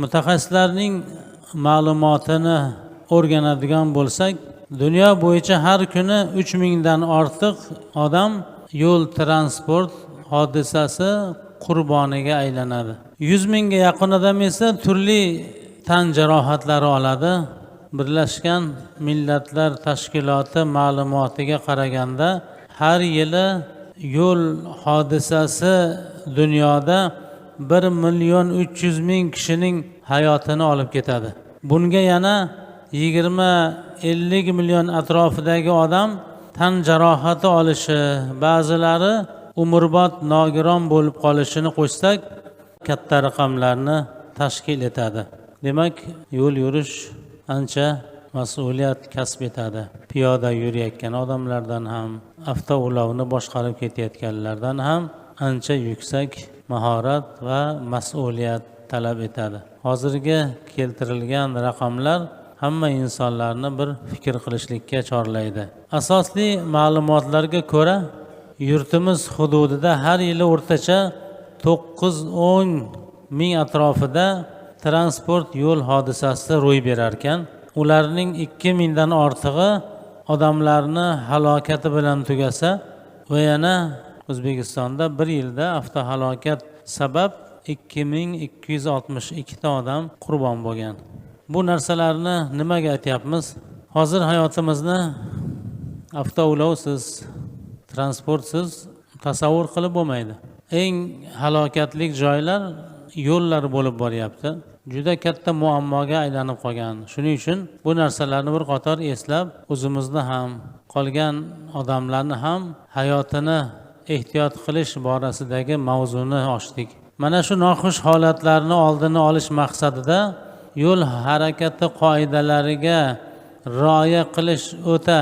Mutaxassislarning ma'lumotini o'rganadigan bo'lsak, dunyo bo'yicha har kuni 3000 dan ortiq odam yo'l transport hodisasi qurboniga aylanadi. 100 mingga yaqin odam esa turli tan jarohatlari oladi. Birlashgan Millatlar Tashkiloti ma'lumotiga qaraganda, har yili yo'l hodisasi dunyoda 1.300.000 kishining hayotini olib ketadi. Bunga yana 20-50 million atrofidagi odam tan jarohati olishi, ba'zilari umrbod nogiron bo'lib qolishini qo'shsak, katta raqamlarni tashkil etadi. Demak, yo'l yurish ancha mas'uliyat kasb etadi. Piyoda yurayotgan odamlardan ham, avtoulovni boshqarib ketayotganlardan ham ancha yuksak mahorat va mas'uliyat talab etadi. Hozirgi keltirilgan raqamlar hamma insonlarni bir fikr qilishlikka chorlaydi. Asosli ma'lumotlarga ko'ra, yurtimiz hududida har yili o'rtacha 9-10 ming atrofida transport yo'l hodisasi ro'y berar ekan. Ularning 2000 dan ortig'i odamlarni halokati bilan tugasa va yana O'zbekistonda bir yilda avtohalokat sabab 2262 ta odam qurbon bo'lgan. Bu narsalarni nimaga aytyapmiz? Hozir hayotimizni avtoulovsiz, transportsiz tasavvur qilib bo'lmaydi. Eng halokatli joylar yo'llar bo'lib boryapti. Juda katta muammoga aylanib qolgan. Shuning uchun bu narsalarni bir qator eslab, o'zimizni ham, qolgan odamlarni ham hayotini ehtiyot qilish borasidagi mavzuni ochdik. Mana shu noxush holatlarni oldini olish maqsadida yo'l harakati qoidalariga rioya qilish o'ta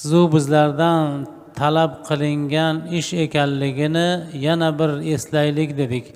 sizu bizlardan talab qilingan ish ekanligini yana bir eslaylik dedik.